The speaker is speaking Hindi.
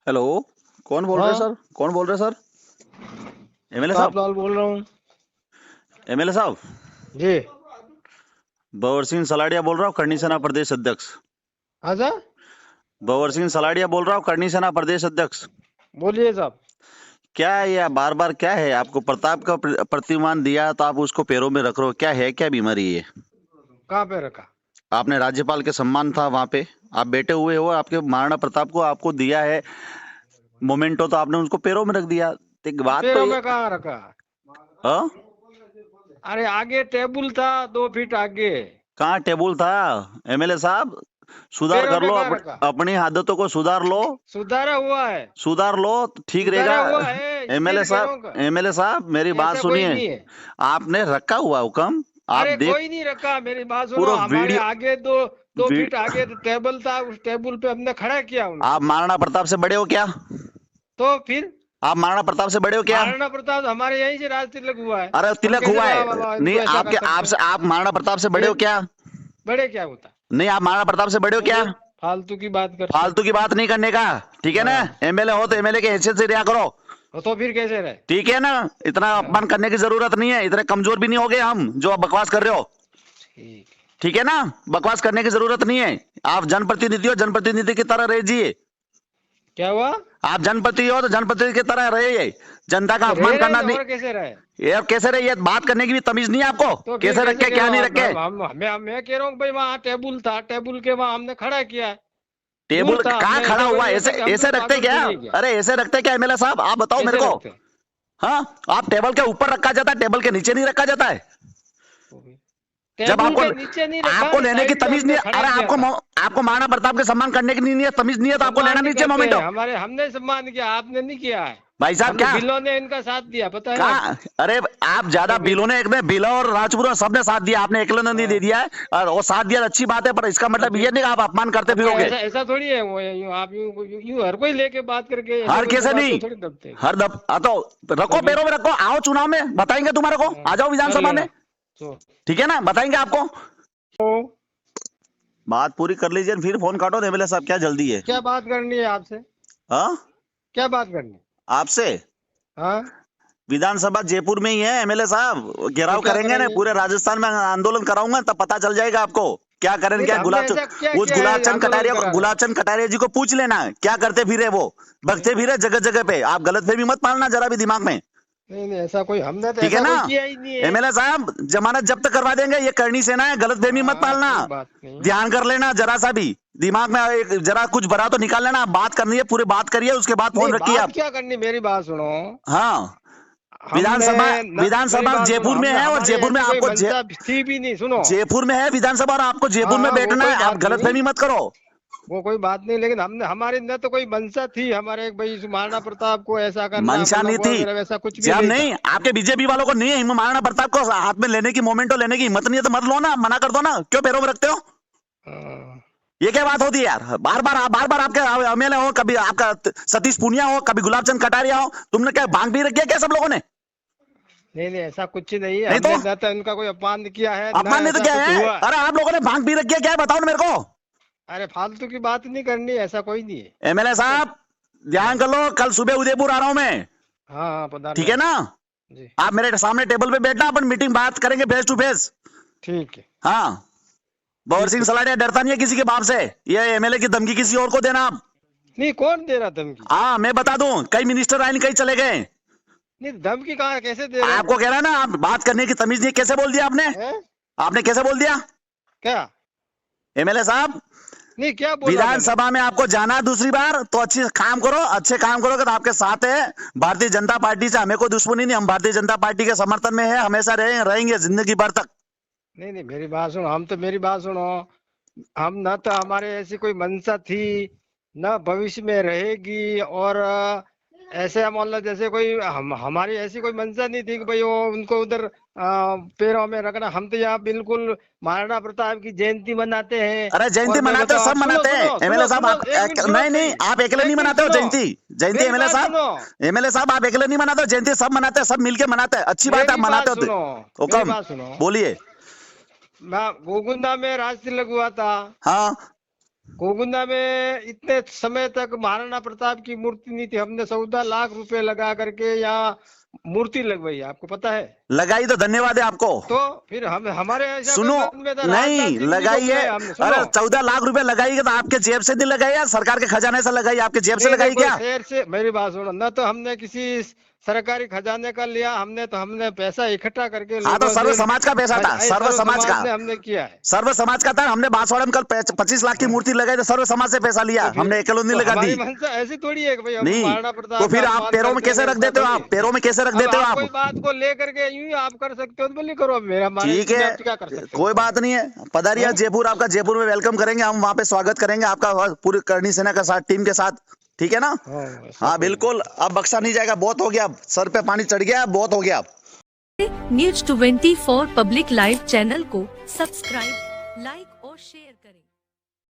हेलो। कौन बोल रहे हैं हाँ सर? कौन बोल रहे हैं सर? एमएलए साहब? प्रताप लाल बोल रहा हूँ एमएलए साहब, जी। भंवर सिंह सलाड़िया बोल रहा हूँ, करनी सेना प्रदेश अध्यक्ष। अच्छा, भंवर सिंह सलाड़िया बोल रहा हूँ, करनी सेना प्रदेश अध्यक्ष। बोलिए साहब। क्या है ये बार बार क्या है? आपको प्रताप का प्रतिमान दिया तो आप उसको पैरों में रख रहे हो, क्या है? क्या बीमारी है? कहाँ पे रखा? आपने राज्यपाल के सम्मान था वहां पे, आप बैठे हुए हो, आपके महाराणा प्रताप को आपको दिया है मोमेंटो, तो आपने उसको पैरों में रख दिया। एक बात तो पैरों ये, में कहाँ रखा? हाँ? अरे आगे टेबल था 2 फीट आगे। कहाँ टेबल था? एमएलए साहब, सुधार पैरों कर में लो, कहाँ रखा? अपनी आदतों को सुधार लो। सुधारा हुआ है। सुधार लो तो ठीक सुधारा रहेगा। हुआ है एमएलए इसलिए कह रहा साहब, हूँ का। एमएलए साहब मेरी बात ऐसा कोई सुनिए। नहीं है। आपने रखा हुआ हुक्म, आप अरे देख, कोई नहीं रखा, मेरी बात सुनो। पूरा हमारे वीडियो आगे दो वी, फीट आगे टेबल था, उस टेबल पे हमने खड़ा किया आप उनको। महाराणा प्रताप से बड़े हो क्या? तो फिर आप महाराणा प्रताप से बड़े हो क्या? महाराणा प्रताप हमारे यहीं से राज तिलक हुआ है। अरे हम तिलक कैसे हुआ है नहीं इनको ऐसा कर आपके? सकते हैं? आपसे आप महाराणा प्रताप से बड़े हो फिर क्या? बड़े क्या होता? नहीं, आप महाराणा प्रताप से बड़े हो क्या? फिर फालतू की बात करते हैं। फालतू की बात नहीं करने का, ठीक है ना? हाँ, एमएलए हो तो एमएलए के हैसियत से रिया करो, तो फिर कैसे रहे? ठीक है ना? इतना अपमान हाँ, करने की जरूरत नहीं है, इतने कमजोर भी नहीं हो गए हम जो आप बकवास कर रहे हो, ठीक। ठीक है ना? बकवास करने की जरूरत नहीं है। आप जनप्रतिनिधि हो, जनप्रतिनिधि की तरह रहिए। क्या हुआ? आप जनप्रतिनिधि हो तो जनप्रतिनिधि की तरह रहिए। जनता का तो अपमान रह करना रहे नहीं। और कैसे रहे? ये कैसे रहिए? बात करने की भी तमीज नहीं है आपको? तो फिर कैसे कैसे रखे कह क्या रहे हो नहीं आप? रखे? मैं कह रहा हूँ भाई, वहाँ टेबल था, टेबल के वहाँ हमने खड़ा किया है। टेबल दूर था, कहाँ हमने खड़ा ऐसा कोई हुआ? नहीं ऐसे है कि हम ऐसे तो रखते पागल क्या? थोड़ी है क्या? अरे ऐसे रखते क्या एमएलए साहब? आप बताओ मेरे कैसे को। रखते हैं? हाँ, आप टेबल के ऊपर रखा जाता है, टेबल के नीचे नहीं रखा जाता है। जब टेबल आपको के नीचे नहीं रखा, आपको लेने की साइड पे तमीज नहीं हमने है, खड़ा अरे किया था। आपको महाराणा प्रताप के सम्मान करने की नहीं है, तमीज नहीं है, तो आपको लेना सम्मान नहीं नीचे करते मोमेंटो। हैं हमारे, हमने सम्मान किया, आपने नहीं किया है। भाई साहब हमने क्या? बिल्लो ने इनका साथ दिया, पता है कहा? आपको? अरे आप ज्यादा तो फिर बिलों ने, एक में बिलो और राजपुर सबने साथ दिया, आपने अकेले ने नहीं दे हाँ, दिया है। और वो साथ दिया अच्छी बात है, पर इसका तो मतलब ये फिर नहीं कि आप अपमान करते क्या फिरोगे। ऐसा ऐसा थोड़ी है? वो यूं आप यूं हर कोई लेके बात करके ऐसे हर कोई कैसे बात नहीं, को थोड़ी दबते हैं। हर दब तो तो रखो, फिर पैरों में रखो, आओ चुनाव में बताएंगे तुम्हारे को, आ जाओ कर विधानसभा लेना। में, तो ठीक है ना? बताएंगे आपको। तो बात पूरी कर लीजिए, फिर फोन काटो एमएलए साहब, क्या जल्दी है? क्या बात करनी है आपसे? हाँ, क्या बात करनी है? आपसे हाँ, विधानसभा जयपुर में ही है एमएलए साहब, तो घेराव क्या करेंगे ना, करेंगे? पूरे राजस्थान में आंदोलन कराऊंगा, तब पता चल जाएगा आपको क्या करें। नहीं, तो क्या हमने गुलाब ऐसा क्या उस किया है आंदोलन करा रहे? गुलाब चंद कटारिया जी को पूछ लेना क्या करते फिरे वो, भगते फिरे जगह जगह पे। आप गलतफहमी मत पालना जरा भी दिमाग में, नहीं नहीं, ऐसा कोई, हमने तो ठीक है ऐसा ना? कोई किया ही नहीं है। एमएलए साहब जमानत जब्त करवा देंगे, ये करनी सेना है, गलतफहमी मत पालना। कोई बात नहीं। ध्यान कर लेना जरा सा भी, दिमाग में एक जरा कुछ भरा तो निकाल लेना। बात करनी है, पूरी बात करिए, उसके बाद नहीं, फोन रखिए बात आप। क्या करनी, मेरी बात सुनो। हाँ, हमने मेरी विधानसभा बात सुनो, जयपुर में हमने है, और हमारी जयपुर में ऐसी कोई आपको मंशा थी भी नहीं। सुनो, जयपुर में है विधानसभा, और आपको जयपुर में हाँ, वो बैठना कोई है। आप बात नहीं, गलतफहमी मत करो। वो कोई बात नहीं, लेकिन हमने, हमारी न तो कोई मंशा थी हमारे भाई महाराणा प्रताप को ऐसा करना, मंशा नहीं मतलब थी, वगैरह वैसा कुछ भी जब नहीं था। नहीं आपके बीजेपी वालों को नहीं है महाराणा प्रताप को हाथ में लेने की, मोमेंटो लेने की हिम्मत नहीं है तो मत लो ना, मना कर दो ना, क्यों पैरों में रखते हो? हाँ, ये क्या बात होती है यार? बार बार आपके एमएलए हो, कभी आपका सतीश पूनिया हो, कभी गुलाब चंद कटारिया हो, तुमने क्या भांग पी रखी है क्या सब लोगों ने? नहीं नहीं, ऐसा कुछ नहीं है। नहीं तो हमने न तो इनका कोई अपमान किया है, न अपमान नहीं तो ऐसा क्या कुछ है? हुआ। अरे आप लोगों ने भांग पी रखी है क्या है? बताओ ना मेरे को। अरे फालतू की बात नहीं करनी, ऐसा कोई नहीं है। एमएलए साहब ध्यान कर लो, कल सुबह उदयपुर आ रहा हूं मैं, हाँ हाँ, पता ठीक है ना? जी, आप मेरे सामने टेबल पे बैठना, अपन मीटिंग बात करेंगे फेस टू फेस। ठीक है। हाँ, भंवर सिंह सलाड़िया डरता नहीं है किसी के बाप से, ये एमएलए की धमकी किसी और को देना आप। नहीं, कौन दे रहा धमकी? हाँ, मैं बता दूं, कई मिनिस्टर आए नहीं, कई चले गए। नहीं, धमकी कहाँ, कैसे दे रहे हैं? आपको कह रहा है ना, आप बात करने की तमीज नहीं, कैसे बोल दिया आपने? हैं? आपने कैसे बोल दिया क्या? एमएलए साहब? नहीं, क्या बोला मैंने? विधानसभा में आपको जाना है दूसरी बार तो अच्छे काम करो, अच्छे काम करोगे तो आपके साथ है। भारतीय जनता पार्टी से हमें कोई दुश्मनी नहीं, हम भारतीय जनता पार्टी के समर्थन में है, हमेशा रहेंगे जिंदगी भर तक। नहीं नहीं, मेरी बात सुनो, मेरी बात सुनो। हम न तो हमारे ऐसी कोई मंशा थी, न भविष्य में रहेगी। और ऐसे मान लो जैसे कोई हमारी ऐसी कोई मंशा नहीं थी कि भाई वो उनको उधर पैरों में रखना। हम तो यहाँ बिल्कुल महाराणा प्रताप की जयंती मनाते हैं। अरे जयंती और मैं मनाते हो, बताऊं, सब मनाते हैं एमएलए साहब। आप नहीं नहीं, आप अकेले नहीं मनाते हो जयंती। जयंती एमएलए साहब, एमएलए साहब आप अकेले नहीं मनाते हो जयंती, सब मनाते हैं, सब मिलके मनाते हैं, अच्छी बात है आप मनाते हो। हुकम बोलिए। गोगुंदा में राज तिलक हुआ था। हाँ, कोगुंदा में इतने समय तक महाराणा प्रताप की मूर्ति नहीं थी, हमने 14 लाख रुपए लगा करके यहाँ मूर्ति लगवाई, आपको पता है। लगाई तो धन्यवाद है आपको। तो फिर हम हमारे ऐसा सुनो, कोई मतलब था, नहीं राजनाथ सिंह जी को लगाइए। बुलाया हमने, सुनो। अरे 14 लाख रुपए लगाइए तो आपके जेब से नहीं लगाई या सरकार के खजाने से लगाई? आपके जेब से नहीं, लगाई कोई क्या? शहर से, मेरी बात सुनो, न तो हमने किसी सरकारी खजाने का लिया, हमने पैसा इकट्ठा करके हाँ तो लोगों सर्व से- समाज का पैसा था, ऐ, सर्व समाज का ने हमने किया है। सर्व समाज का था। हमने बांसवाड़ा में कल 25 लाख की मूर्ति लगाई तो सर्व समाज से पैसा लिया, तो हमने अकेले नहीं लगा हमारी दी। मंशा ऐसी थोड़ी है कि भाई हम नहीं महाराणा प्रताप तो फिर का आप अपमान पैरों में करके कैसे रख देते हो? ऐसा आप थोड़ी। पैरों में कैसे रख अब देते हो आप आप? कोई बात को लेकर के यूं ही आप कर सकते हो तो बोलिए करो, मेरा ठीक है, क्या कर सकते हो? कोई बात नहीं है। पधारिए हाँ? जयपुर, आपका जयपुर में वेलकम करेंगे हम, वहां पे स्वागत करेंगे आपका पूरी करणी सेना का साथ, टीम के साथ, ठीक है ना? हाँ बिल्कुल, अब बख्शा नहीं जाएगा। बहुत हो गया, सर पे पानी चढ़ गया, बहुत हो गया। न्यूज 24 पब्लिक लाइव चैनल को सब्सक्राइब, लाइक और शेयर करें।